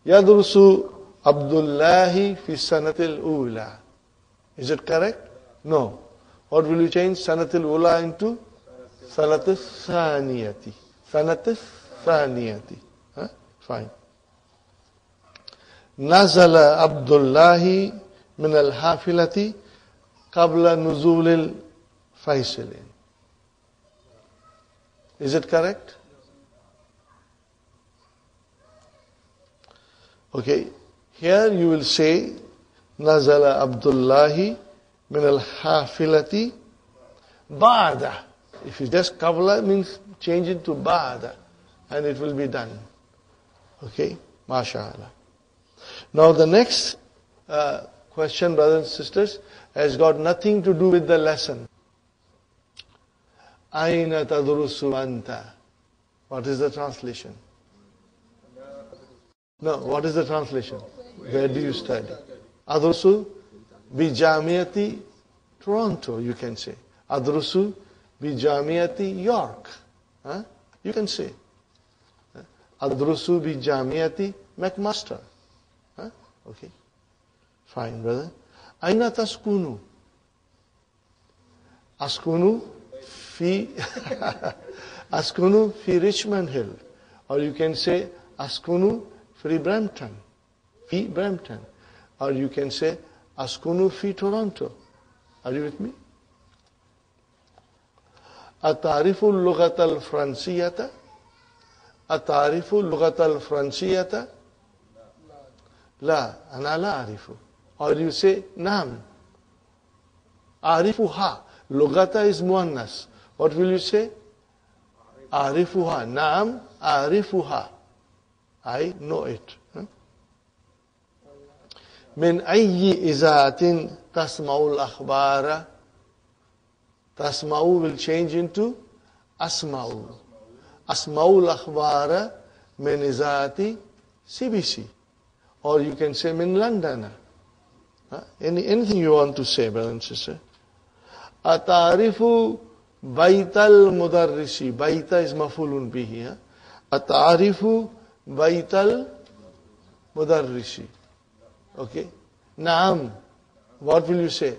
Yadrusu Abdullahi fi sanatil ula. Is it correct? No. What will you change sanatil ula into? Sanatis saniyati. Sanatis saniyati. Huh? Fine. Nazala Abdullahi min al-hafilati qabla nuzulil faisilin. Is it correct? Okay. Here you will say Nazala Abdullahi min al-hafilati ba'da. If you just qabla means change it to ba'da and it will be done. Okay? MashaAllah. Now the next question, brothers and sisters, has got nothing to do with the lesson. Aina tadrusu anta. What is the translation? No, what is the translation? Where do you study? Adrusu bi Jamiati Toronto, you can say. Adrusu bi Jamiati York. Huh? You can say. Adrusu bi Jamiati McMaster. Huh? Okay. Fine, brother. Aina taskunu? Askunu fi Askunu fi Richmond Hill. Or you can say Askunu fi Brampton. Fi Brampton. Or you can say Askunu fi Toronto. Are you with me? Atarifu al-lughata al-fransiyata? Atarifu al-lughata al-fransiyata? La, ana la arifu. Or you say nam. Arifuha. Lughata is muannas. What will you say? Arifuha. Naam, arifuha. I know it. Min ayyi izaatin tasma'ul akhbara. Tasma'u will change into asma'u. Asma'ul akhbara min izaati CBC. Or you can say min London. Anything you want to say, brother and sister. Atarifu baital mudarrisi. Baita is mafulun bihi. Atarifu baital mudarrisi. Okay. Naam. What will you say?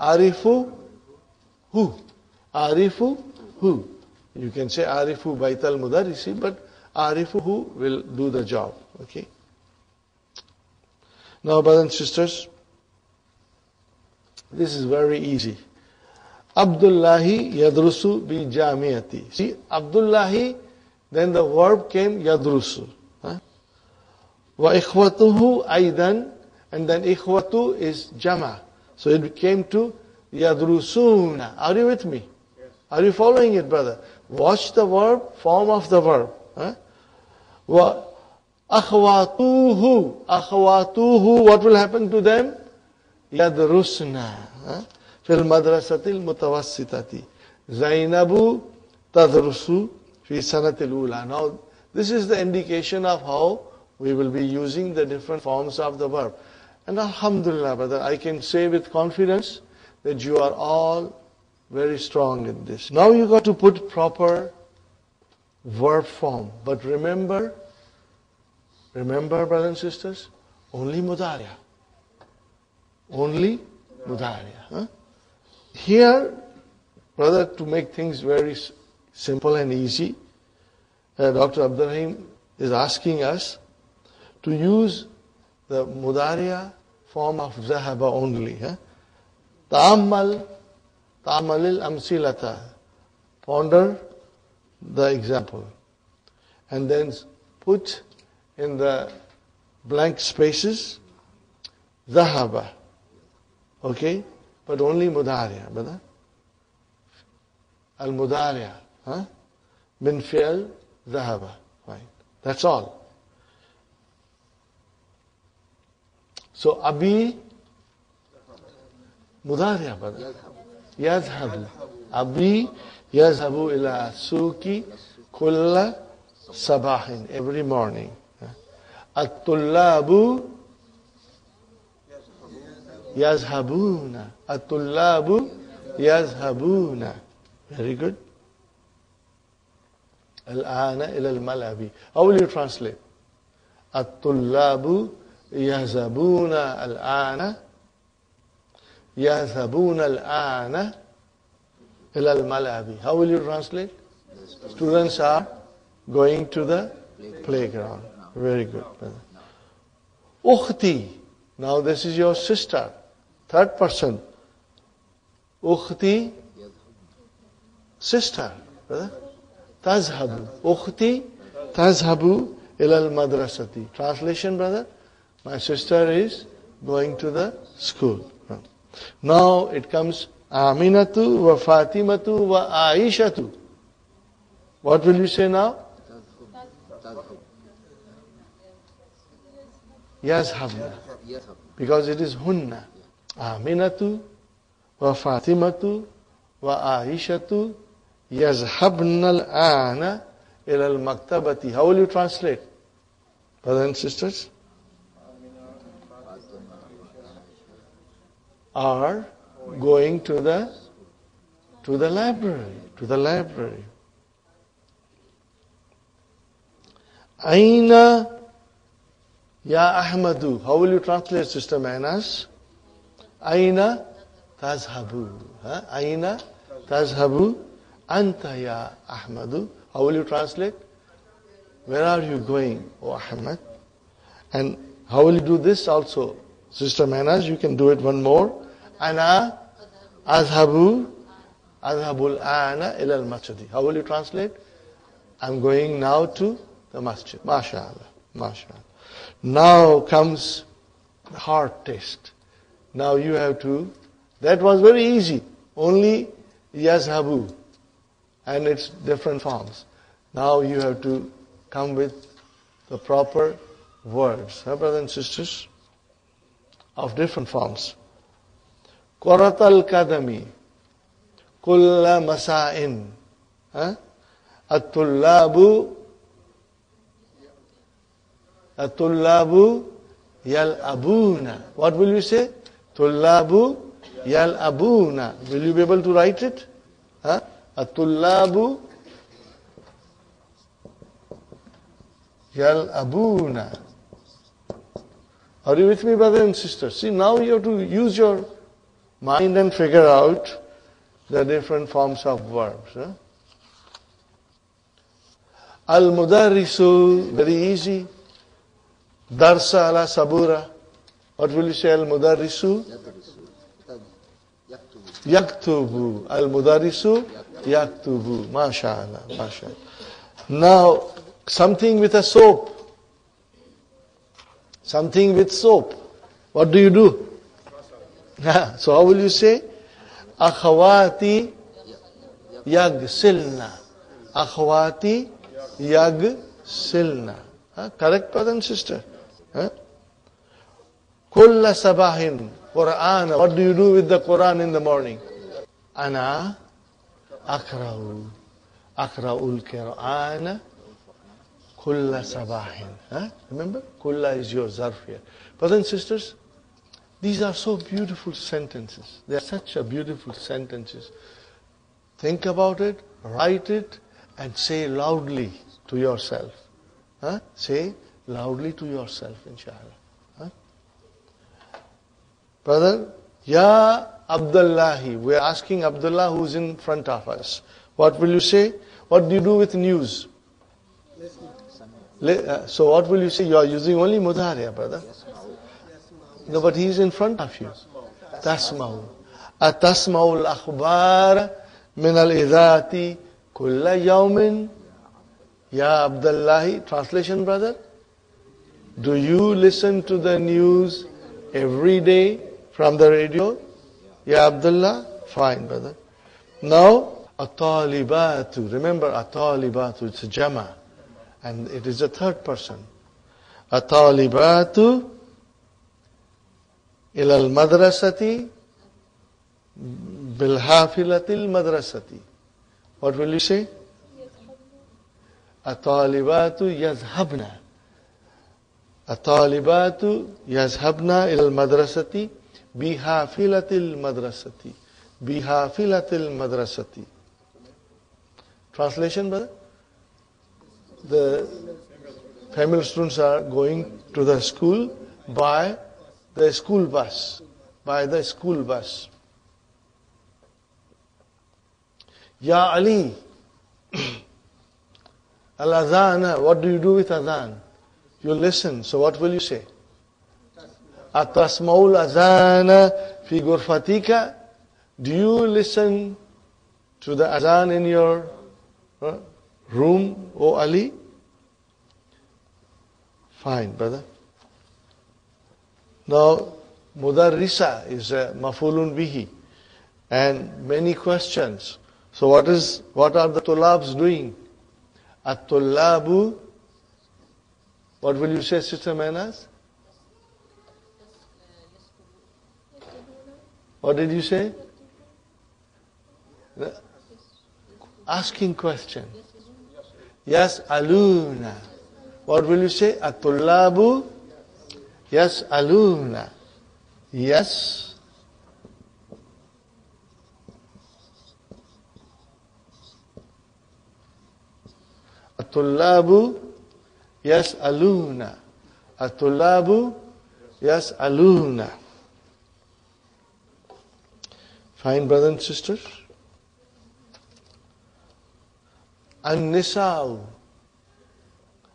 Arifu who? Arifu who? You can say Arifu baital mudarrisi, but Arifu who will do the job. Okay. Now, brothers and sisters, this is very easy. Abdullahi yadrusu bi jamiati. See, Abdullahi, then the verb came yadrusu. Wa ikhwatuhu aidan, and then ikhwatu is jama. So it came to yadrusuna. Are you with me? Yes. Are you following it, brother? Watch the verb, form of the verb. Wa akhwatuhu. Akhwatuhu, what will happen to them? Yadrusna. Fil madrasatil mutawassitati. Zainabu tadrusu fi sanatil ula. Now, this is the indication of how we will be using the different forms of the verb. And alhamdulillah, brother, I can say with confidence that you are all very strong in this. Now you got to put proper verb form. But remember, brothers and sisters, only mudariya. Only mudariya. Here, brother, to make things very simple and easy, Dr. Abdurrahim is asking us to use the mudariya form of zahaba only. Ta'ammal al-amsilata. Ponder the example. And then put in the blank spaces zahaba. Okay? But only mudariya, brother. Al-mudariya. Min fi'al zahaba. Right. That's all. So, Abi, mudariya, brother. Yazhabu. Abi yazhabu ila suki kulla sabahin. Every morning. At-tullabu yazhabuna. At-tullabu yazhabuna. Very good. Al-ana ila al-malabi. How will you translate? الطلاب يذهبون الآن يذهبون الآن إلى الملاعب. How will you translate? Students are going to the playground. Very good. Ukhti. Now this is your sister. Third person. Ukhti. Sister. Tazhabu. Ukhti. Tazhabu ila al-madrasati. Translation, brother? My sister is going to the school. Now it comes Aminatu wa Fatimatu wa Aishatu. What will you say now? Yazhabna. Because it is hunna. Aminatu wa Fatimatu wa Aishatu yazhabna al-ana ila al-maktabati. How will you translate? Brothers and sisters? Are going to the library. Aina ya Ahmadu. How will you translate, Sister Manas? Aina tazhabu. Aina tazhabu anta ya Ahmadu. How will you translate? Where are you going, O Ahmad? And how will you do this also? Sister Manas, you can do it one more. Ana azhabul ana ila al-masjid. How will you translate? I'm going now to the masjid. MashaAllah. MashaAllah. Now comes the hard test. Now you have to, that was very easy. Only yazhabu. And its different forms. Now you have to come with the proper words. Brothers and sisters? Of different forms. Quratal kadami. Kulla masa'in. At-tullabu yal-abuna. What will you say? Tullabu yal-abuna. Will you be able to write it? At-tullabu yal-abuna. Are you with me, brothers and sisters? See, now you have to use your mind and figure out the different forms of verbs. Al-mudarrisu, very easy. Darsa ala sabura. What will you say, al-mudarrisu? Yaktubu. Al-mudarrisu yaktubu. MashaAllah. MashaAllah. Now, something with a soap. Something with soap. What do you do? So how will you say? Akhawati yagsilna. Akhawati yagsilna. Correct, brother and sister? Kulla sabahin. Quran. What do you do with the Quran in the morning? Ana akra'u. Akra'ul Qur'ana. Kulla sabahin. Remember? Kulla is your zarf here. Brothers and sisters, these are so beautiful sentences. They are such a beautiful sentences. Think about it, write it, and say loudly to yourself. Say loudly to yourself, inshallah. Brother, Ya Abdullahi. We are asking Abdullah who's in front of us. What will you say? What do you do with news? So what will you say? You are using only mudhariya, brother. No, but he is in front of you. Tasma'u. Atasma'u al-akhbar min al-idhati kulla yawmin. Ya Abdullahi. Translation, brother. Do you listen to the news every day from the radio? Ya Abdullah. Fine, brother. Now, at-talibatu. Remember, at-talibatu. It's a jama. And it is a third person. At-talibatu ila al-madrasati bil-hafilatil madrasati. What will you say? At-talibatu yazhabna. At-talibatu yazhabna ila al-madrasati bihafilatil madrasati. Bihafilatil madrasati. Translation, brother? The Family students are going to the school by the school bus. By the school bus. Ya Ali, Al-Adhan, what do you do with Adhan? You listen, so what will you say? Atasmaul Adhana fi ghurfatika. Do you listen to the Adhan in your room, O Ali? Fine, brother. Now, Mudarrisa is mafulun bihi, and many questions. So what are the tulabs doing? At-tullabu, what will you say, Sister Manas? What did you say? Asking question. Yes, aluna. What will you say? At-tullabu, yes, aluna. Yes. At-tullabu yas'aluna. At-tullabu yas'aluna. Fine, brothers and sisters. An-nisa'u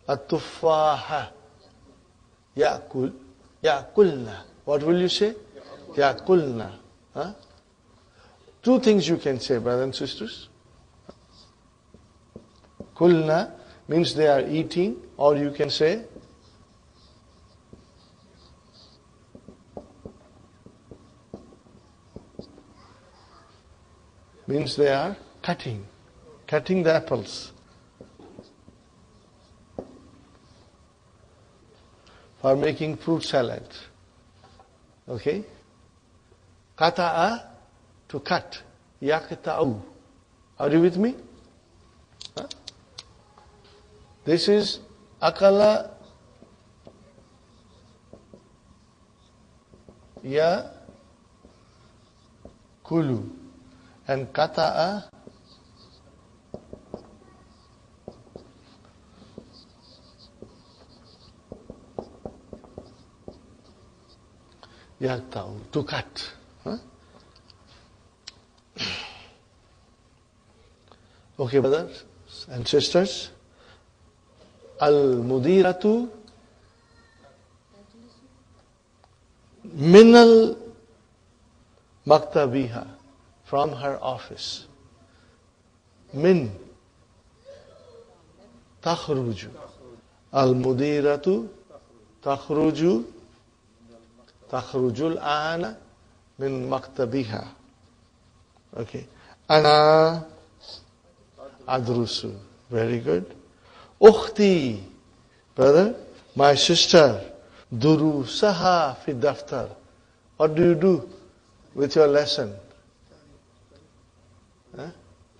at-tuffaha ya'kulna. What will you say? Ya'kulna. Huh? Two things you can say, brothers and sisters. Kulna means they are eating, or you can say means they are cutting the apples for making fruit salad. Okay? Kata'a, to cut. Yaqta'u. Are you with me? Huh? This is akala ya kulu, and kata'a yaqta'u, to cut. Huh? Okay, brothers and sisters. Al-mudiratu minal maktabiha, from her office. Min takhruju. Al-mudiratu takhrujul ana min maktabiha. Okay. Ana adrusu. Very good. Ukhti, brother, my sister, durusaha fi daftar. What do you do with your lesson?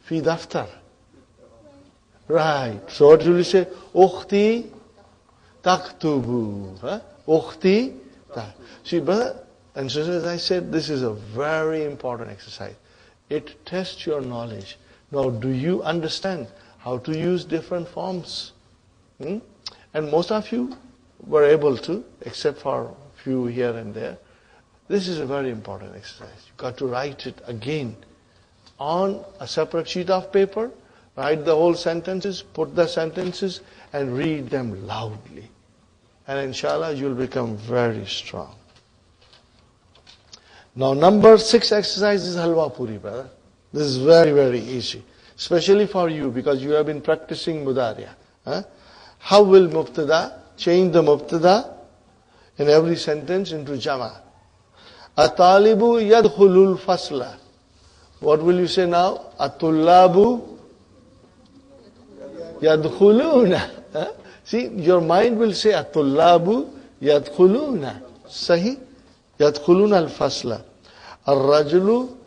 Fi daftar. Right. So what will you say? Ukhti taktubu. Ukhti. See, brother and sister, as I said, this is a very important exercise. It tests your knowledge. Now, do you understand how to use different forms? And most of you were able to, except for a few here and there. This is a very important exercise. You've got to write it again on a separate sheet of paper, write the whole sentences, put the sentences, and read them loudly. And inshallah, you'll become very strong. Now, number 6 exercise is halwa puri, brother. This is very, very easy. Especially for you, because you have been practicing mudariya. How will mubtada? Change the mubtada in every sentence into jama. Atalibu yadkhulul fasla. What will you say now? Atullabu yadkhuluna. See, your mind will say Atullabu yadkhuluna. Sahi? Yadkhuluna al-fasla. Ar-rajulu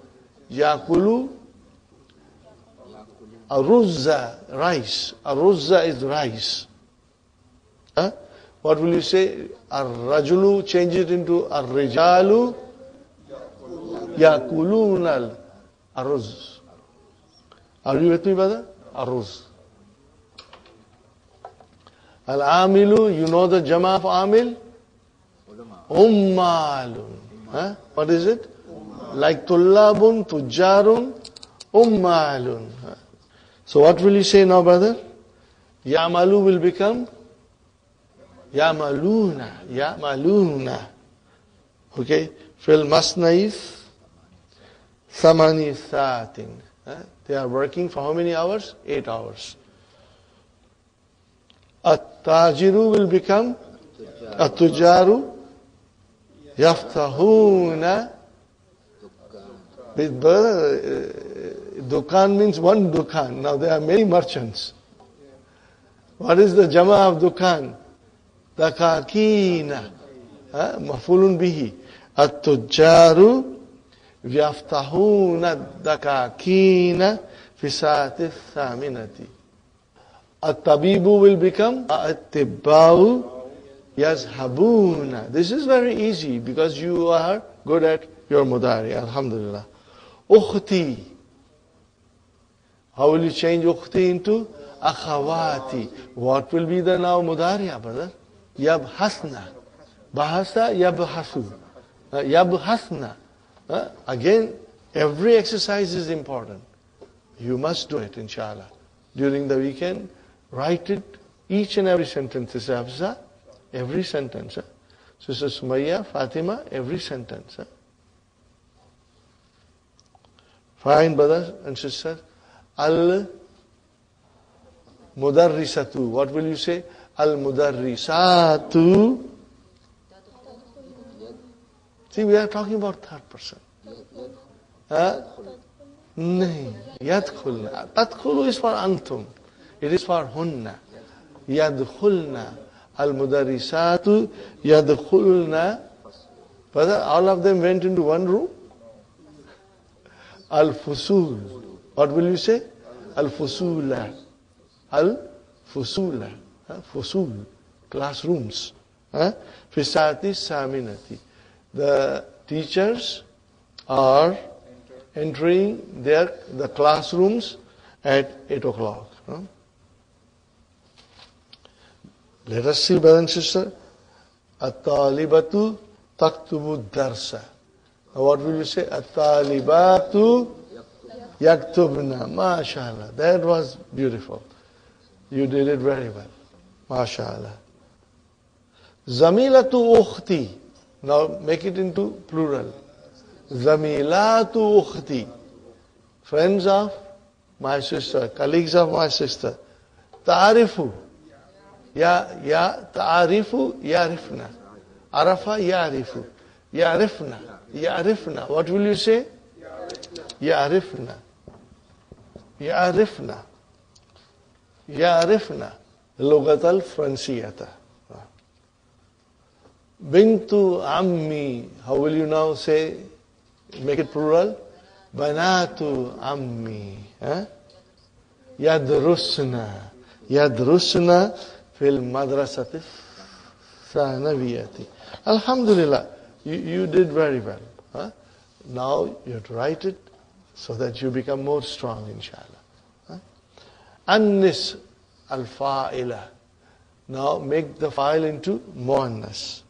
yakulu aruzza, rice. Aruzza is rice. What will you say? Ar-rajulu, change it into ar-rijalu yakuluna al-aruz. Are you with me, brother? Aruz. Al-amilu, you know the jama of amil? Ummalun. Huh? What is it? Like tullabun, tujjarun, ummalun. So what will you say now, brother? Ya'malu will become Ya'maluna. Ya'maluna. Okay? Fil masnaif samani saatin. They are working for how many hours? 8 hours. At-tajiru will become At-tujaru Yaftahuna. Dukan means one dukan. Now there are many merchants. What is the jama of dukan? Dakakina. Mafulun bihi. At-tujaru yaftahuna dakakina fi saati thaminati. At-tabibu will become at-tibbau yazhabuna. This is very easy because you are good at your mudari. Alhamdulillah. Ukhti. How will you change ukhti into akhawati? What will be the now mudariya, brother? Yabhasna. Bahasa yabhasu. Yabhasna. Again, every exercise is important. You must do it, inshallah. During the weekend, write it, each and every sentence. Sister Hafsa, every sentence. Sister Sumayya, Fatima, every sentence. Fine, brothers and sisters. Al-mudarrisatu. What will you say? Al-mudarrisatu. See, we are talking about third person. Nahi. Yadkhulna. Tadkhulu is for antum. It is for hunna. Yadkhulna. Al-mudarrisatu. Yadkhulna. Brother, all of them went into one room. Al-fusul. What will you say? Al-fusula. Al-fusula. Fusul. Classrooms. Fisati saminati. The teachers are entering the classrooms at 8 o'clock. Let us see, brother and sister. At-talibatu taktubu darsa. What will you say? At-talibatu yaktubna. MashaAllah. That was beautiful. You did it very well. MashaAllah. Zamilatu ukhti. Now make it into plural. Zamilatu ukhti. Friends of my sister, colleagues of my sister. Ta'arifu. Ta'arifu yarifna. Arafa yarifu. Yarifna. Yarifna. What will you say? Yarifna. Yarifna. Yarifna. Lugat al-Fransiyata. Bintu ammi. How will you now say? Make it plural. Banatu ammi. Yadrusna. Yadrusna fil madrasati thanawiyati. Alhamdulillah. You did very well. Now you have to write it so that you become more strong, inshallah. Annis al-fa'ila. Now make the file into muannas.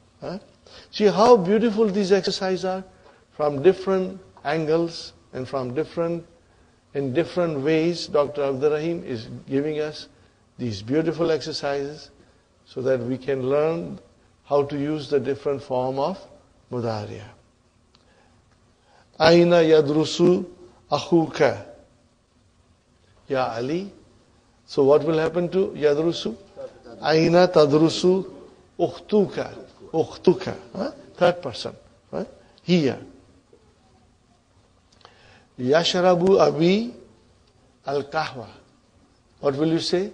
See how beautiful these exercises are from different angles and in different ways. Dr. Abdur Rahim is giving us these beautiful exercises so that we can learn how to use the different form of mudariya. Aina yadrusu akhuka. Ya Ali. So what will happen to yadrusu? Aina tadrusu ukhtuka. Ukhtuka. Third person. Right? Here. Yashrabu abi al-kahwa. What will you say?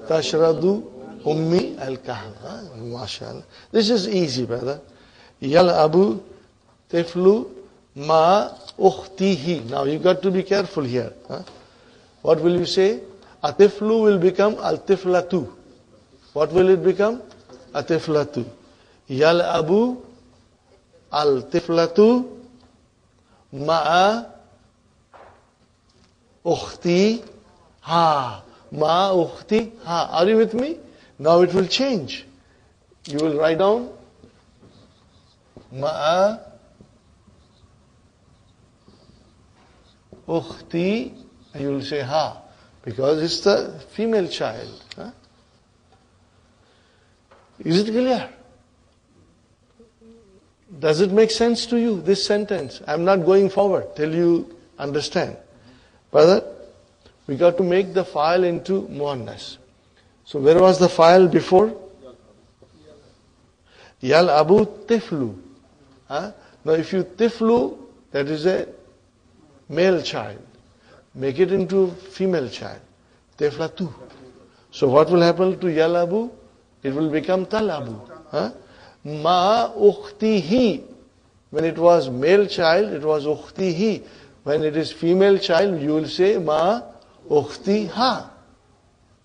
Tashradu ummi al-kahwa. MashaAllah. This is easy, brother. Yal'abu tiflu ma ukhtihi. Now you got to be careful here. What will you say? Atiflu will become al-tiflatu. What will it become? Atiflatu. Yal'abu al-tiflatu ma'a ukhti ha. Ma ukhti ha. Are you with me? Now it will change. You will write down Ma'a Ukhti, and you will say Ha, because it's the female child. Huh? Is it clear? Does it make sense to you, this sentence? I'm not going forward till you understand. Brother, we got to make the file into muannas. So where was the file before? Yal abu tiflu. Huh? Now if you tiflu, that is a male child. Make it into female child. Tiflatu. So what will happen to yal abu? It will become talabu. Huh? Ma ukhtihi. When it was male child, it was ukhtihi. When it is female child, you will say ma ukhtiha.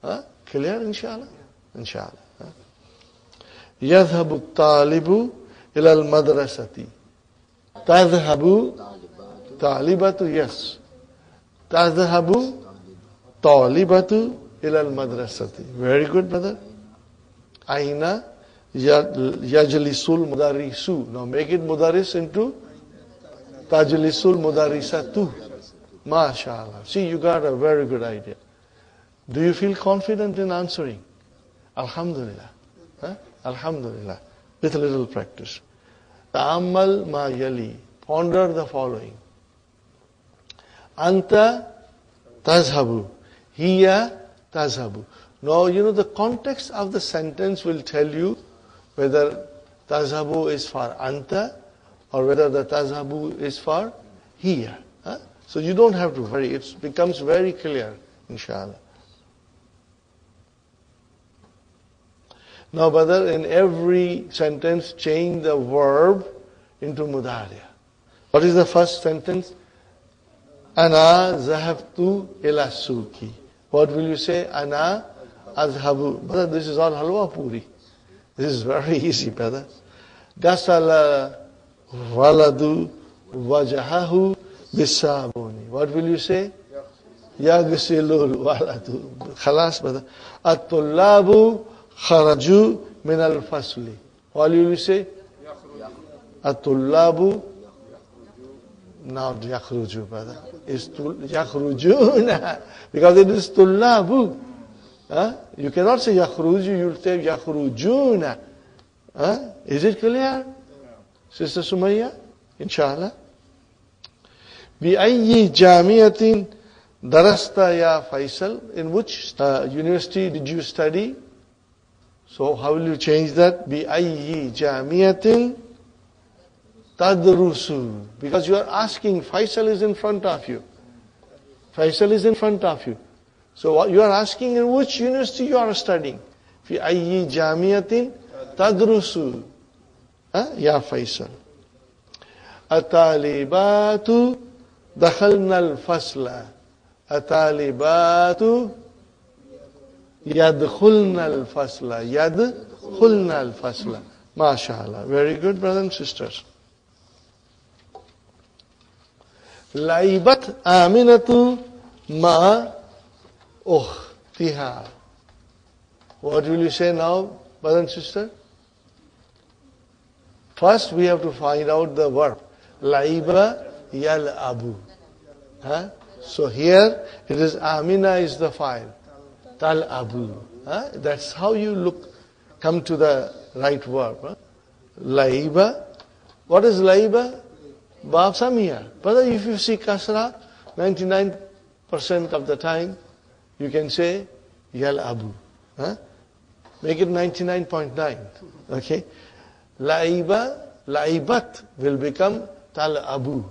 Huh? Clear, inshallah? Inshallah. Yadhabu talibu ila al-madrasati. Tadhabu talibatu, yes. Tadhabu talibatu ila al-madrasati. Very good, brother. Aina yajlisul mudarisu. Now make it mudaris into tajlisul mudarisatu. MashaAllah. See, you got a very good idea. Do you feel confident in answering? Alhamdulillah. Huh? Alhamdulillah. With a little practice. Ta'ammal ma yali. Ponder the following. Anta tazhabu. Hiya tazhabu. Now, you know, the context of the sentence will tell you whether tazhabu is for anta or whether the tazhabu is for hiya. Huh? So you don't have to worry. It becomes very clear, inshallah. Now, brother, in every sentence, change the verb into mudariya. What is the first sentence? Ana zahabtu ila suki. What will you say? Ana azhabu. Brother, this is all halwa puri. This is very easy, brother. Gasala waladu wajahahu bisabuni. What will you say? Yagsilul waladu. Khalas, brother. At-tullabu kharaju min al-fasli. What will you say? At-tullabu. Not yakhruju, brother. It's yakhrujuna. Because it is tullabu. Huh? You cannot say yakhruju, you'll say yakhrujuna. Huh? Is it clear? Sister Sumayya? Inshallah. بأي جامعة درست يا فيصل? In which university did you study? So how will you change that? بأي جامعة تدرس. Because you are asking, Faisal is in front of you. Faisal is in front of you. So what you are asking, in which university you are studying? في أي جامعة تدرس يا فيصل. الطالبات دخلنا الفصل. الطالبات يدخلن الفصل. يدخلن الفصل. MashaAllah. Very good, brothers and sisters. لعبت آمنة مع أختها. What will you say now, brother and sister? First, we have to find out the verb. Laiba yal'abu. Huh? So here, it is Amina is the file. Tal'abu. Huh? That's how you come to the right verb. Huh? Laiba. What is laiba? Bab Samia. But if you see kasra, 99% of the time, you can say yal'abu. Huh? Make it 99.9. Okay? Laiba, laibat will become tal'abu.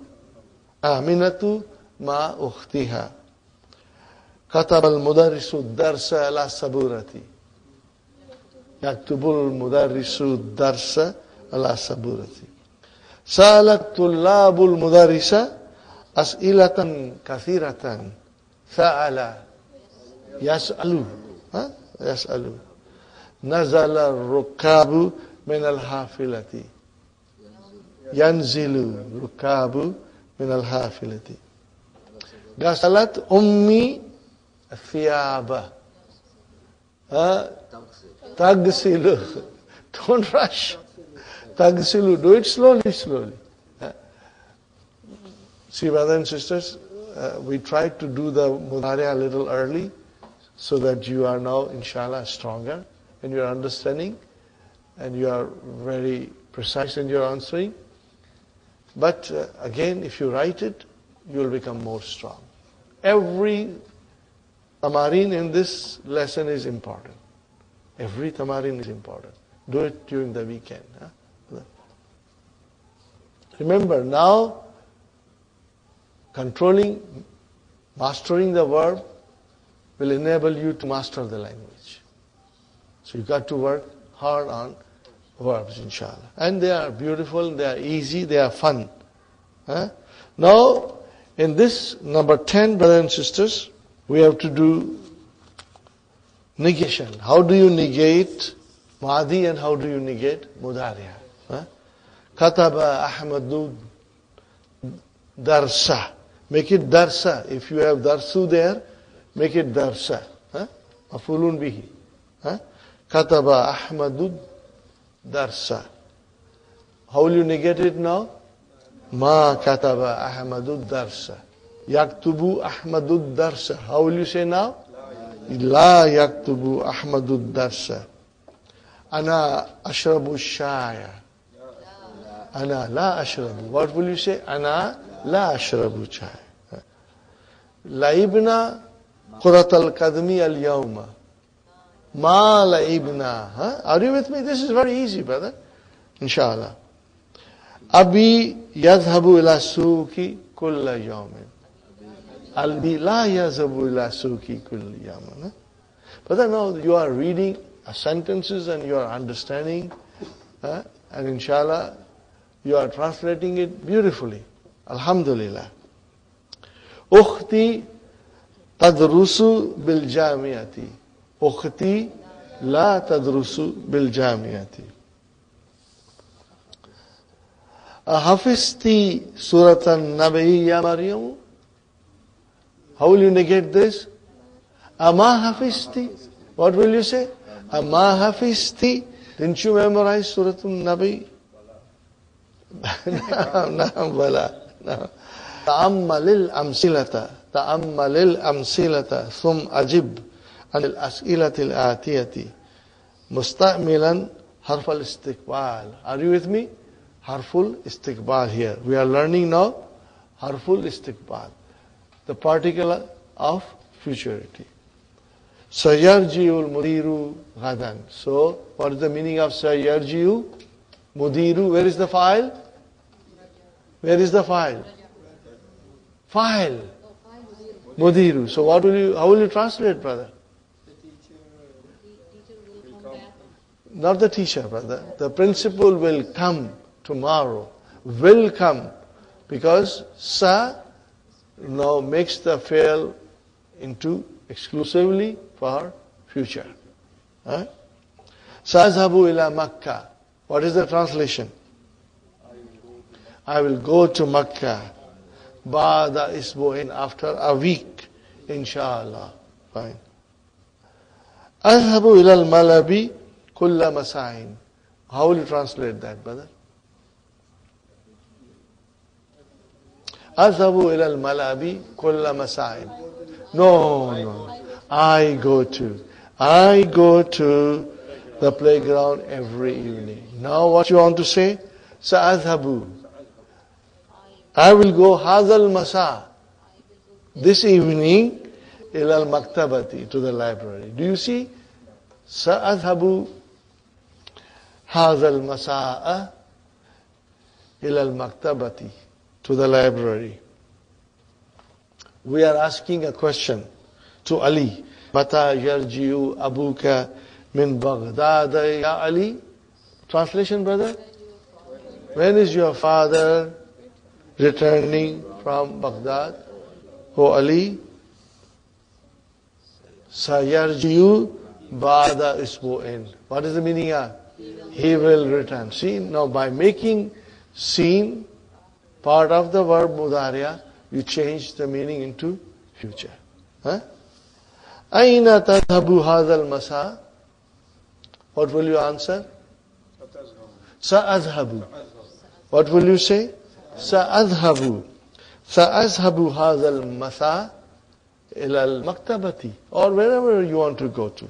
Aminatu ma ukhtiha. Katab al-mudarrisu darsa ala saburati. Yaktubul mudarrisu darsa ala saburati. Salat tullabul mudarrisa as'ilatan kathiratan. Sa'ala. Yas'alu. Yas'alu. Nazala rukabu min al-hafilati. Yanzilu rukabu min al-hafilati. Gasalat ummi thiyaba. Tagsilu. Don't rush. Tagsilu. Do it slowly, slowly. See, brothers and sisters, we tried to do the mudari a little early so that you are now, inshallah, stronger in your understanding and you are very precise in your answering. But again, if you write it, you will become more strong. Every tamarin in this lesson is important. Every tamarin is important. Do it during the weekend. Remember, now, controlling, mastering the verb will enable you to master the language. So you got to work hard on verbs, inshallah. And they are beautiful, they are easy, they are fun. Now, in this number 10, brothers and sisters, we have to do negation. How do you negate Madi and how do you negate Mudariya? Kataba Ahmadu Darsa. Make it Darsa. If you have Darsu there, make it Darsa. Mafulun bihi. Kataba Ahmadu Darsa. How will you negate it now? Ma kataba Ahmadu Darsa. Yaktubu Ahmadu Darsa. How will you say now? La yaktubu Ahmadu Darsa. Ana ashrabu shaya. Ana la ashrabu. What will you say? Ana la ashrabu chaya. Laibna qurat al-kadmi al-yawma. Ma laibna. Are you with me? This is very easy, brother. Inshallah. Abi yadhabu ila suki kulla yawmin. Albi la yadhabu ila suki kulla yawmin. But now you are reading sentences and you are understanding, and inshallah you are translating it beautifully. Alhamdulillah. Ukhti tadrusu bil jamiati. Ukhti la tadrusu bil jamiati. Hafizti suratan nabi ya Maryam. How will you negate this? Ama hafizti. What will you say? Amma hafizti. Didn't you memorize Suratul Nabi? No, bala. No. Ta'ammalil amsilata. Ta'ammalil amsilata. Thum ajib. Anil as'ilatil atiyati. Musta'milan harfal istiqbal. Are you with me? Harful istiqbal here. We are learning now harful istiqbal. The particle of futurity. Sayarjiul mudiru ghadan. So, what is the meaning of Sayarjiu? Mudiru, where is the file? Where is the file? File. Mudiru. So how will you translate, brother? Not the teacher, brother. The principal will come tomorrow. Will come. Because Sa now makes the fail into exclusively for future. Sa'azhabu ila Makkah. What is the translation? I will go to Makkah. Ba'da isbu'in, after a week. Inshallah. Fine. Azhabu ila al-malabi kulla masa'in. How will you translate that, brother? Azhabu ila al-malabi kulla masa'in. No. I go to the playground every evening. Now what you want to say? Sa'adhabu. I will go Hazal Masa. This evening, ila al-maktabati, to the library. Do you see? Sa'adhabu Hazal Masa'a ila al-maktabati, to the library. We are asking a question to Ali. Mata yarji'u abuka min Baghdad ya Ali? Translation, brother? When is your father returning from Baghdad? O Ali? Sayarji'u ba'da isbu'in. What is the meaning of? He will return. See, now by making seen part of the verb mudariya, you change the meaning into future. Aina tadhabu hadha al-masa? What will you answer? Sa'adhabu. What will you say? Sa'adhabu. Sa'adhabu hadha al-masa ila al-maktabati. Or wherever you want to go to.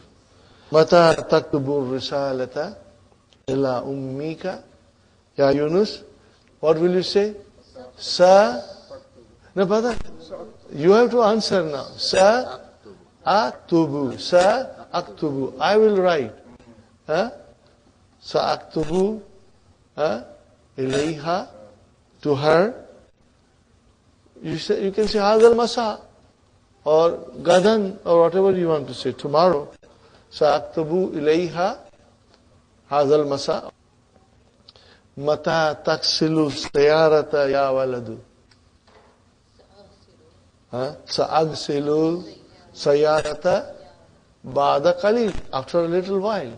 Mata taktubu risalata ila ummika. Ya Yunus, what will you say? No, brother, you have to answer now. Sa'aktubu. Sa'aktubu. I will write. Sa'aktubu ilayha, to her. You can say hadal masa or gadan or whatever you want to say. Tomorrow. Sa'aktubu ilayha hadal masa. Mata taksilu sayarata ya waladu. Sa'agsilu sayarata ba'da qalil. After a little while.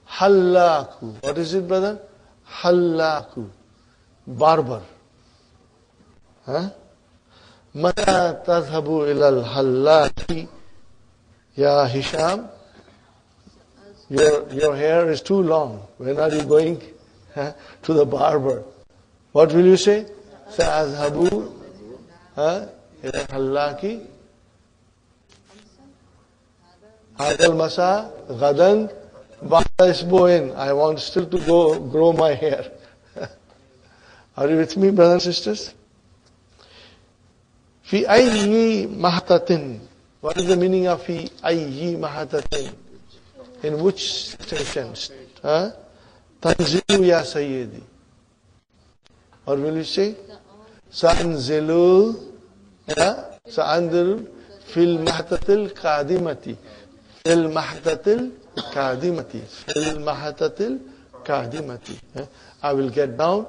Hallaku. What is it, brother? Hallaku. Barber. Mata tadhabu ilal hallaki ya Hisham. Your hair is too long. When are you going to the barber? What will you say? Sa'adhabu ilal hallaki hadal masa gadan ba'da isbu'in. I want still to go grow my hair. Are you with me, brothers and sisters? Fi ayyi mahatatin. What is the meaning of fi ayyi mahatatin? In which station? Tanzilu ya Sayyidi. Or will you say? Sa'anzilu fil mahatatil qadimati. Fil mahatatil qadimati. Fil mahatatil qadimati. I will get down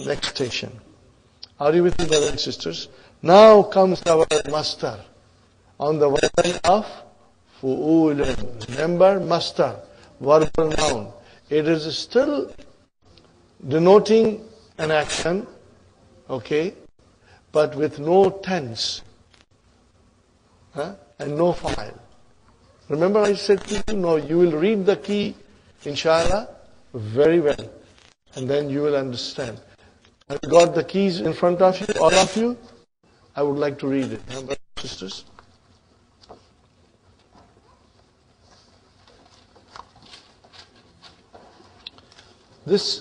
next station. Are you with me, brothers and sisters? Now comes our master on the word of fu'ulun. Remember, master, verbal noun. It is still denoting an action, okay, but with no tense and no file. Remember I said to you, no, you will read the key, inshallah, very well. And then you will understand. Have you got the keys in front of you, all of you? I would like to read it, brothers and sisters. This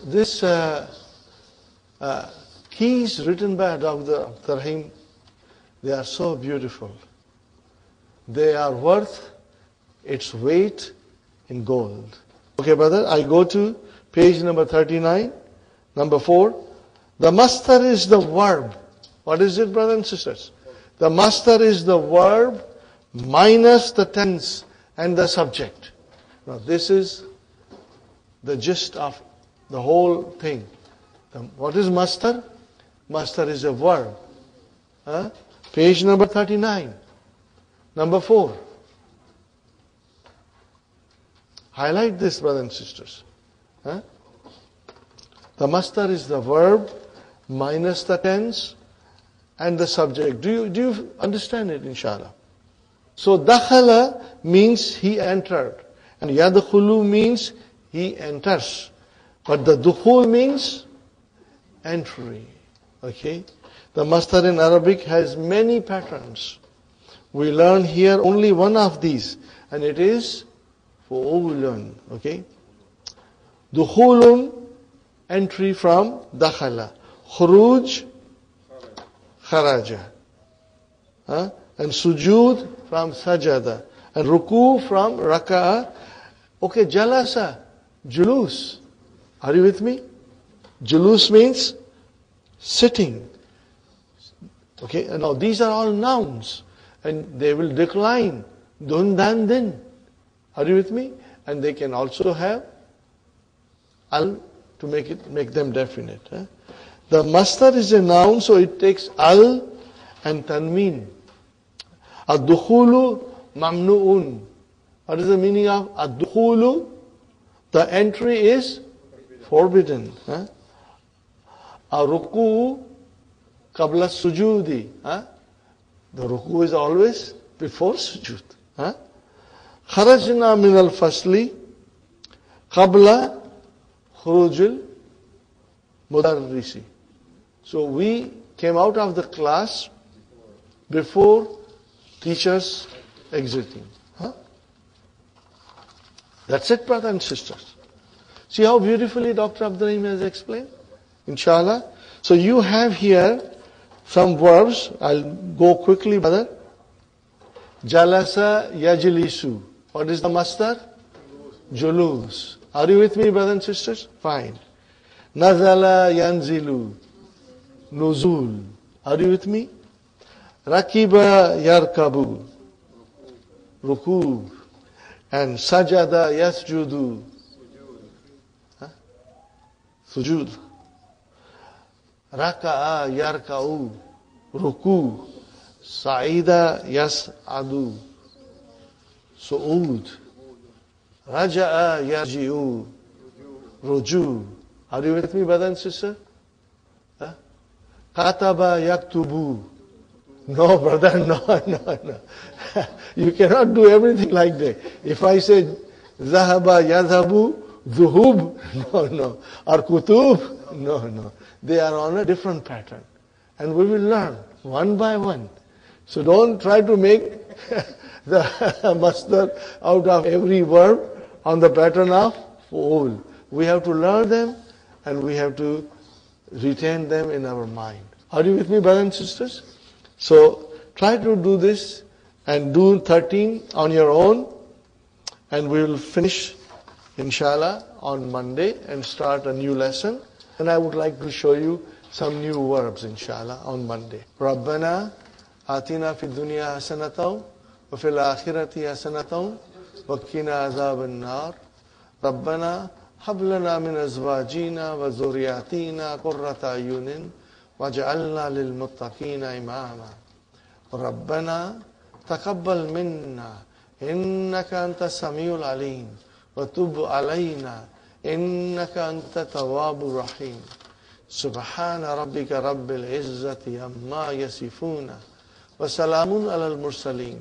keys written by Dr. Rahim, they are so beautiful. They are worth its weight in gold. Okay, brother, I go to page number 39, number 4. The master is the verb. What is it, brothers and sisters? The master is the verb minus the tense and the subject. Now, this is the gist of the whole thing. What is master? Master is a verb. Page number 39. Number 4. Highlight this, brothers and sisters. The master is the verb minus the tense and the subject. Do you understand it, inshallah? So, dakhala means he entered. And yadkhulu means he enters. But the dukhul means entry. Okay? The master in Arabic has many patterns. We learn here only one of these. And it is fu'ulun. Okay? Dukhulun, entry from dakhala. Khuruj, kharaja. And sujood from sajada. And ruku from raka'a. Okay, jalasa, julus. Are you with me? Julus means sitting. Okay, and now these are all nouns. And they will decline. Dun, dan, din. Are you with me? And they can also have al to make them definite. The master is a noun, so it takes al and tanween. Ad-dukhulu mamnu'un. What is the meaning of ad-dukhulu? The entry is forbidden. A-ruku qabla sujudi. The ruku is always before sujud. خرجنا من الفصل قبل خروج المدرس. So we came out of the class before teachers exiting. Huh? That's it, brothers and sisters. See how beautifully Dr. Abdurrahim has explained? Inshallah. So you have here some verbs. I'll go quickly, brother. Jalasa yajlisu. What is the masdar? Julus. Are you with me, brothers and sisters? Fine. Nazala yanzilu. Nuzul. Are you with me? Rakiba yarkabu. Rukub. And sajada yasjudu. Sujud. Raka'a yarka'u. Ruku. Sa'ida yas'adu. Su'ud. Raja'a yarji'u. Ruju. Are you with me, brother and sister? Kataba yaktubu. No, brother, no. You cannot do everything like that. If I say Zahaba yadhabu, Zuhub, no. Or Kutub, no. They are on a different pattern. And we will learn one by one. So don't try to make the masdar out of every verb on the pattern of all. We have to learn them and we have to retain them in our mind. Are you with me, brothers and sisters? So try to do this and do 13 on your own, and we will finish inshallah on Monday and start a new lesson. And I would like to show you some new verbs inshallah on Monday. Rabbana atina fid dunya hasanatan wa fil akhirati hasanatan wa qina azaban nar. Rabbana hab lana min azwajina wa zurriyatina qurrata ayunin waj'alna lil muttaqina imama. Rabbana taqabbal minna innaka antas samiul alim wa tub alayna innaka antat tawwabur rahim. Subhana rabbika rabbil izzati amma yasifuna wa salamun alal mursalin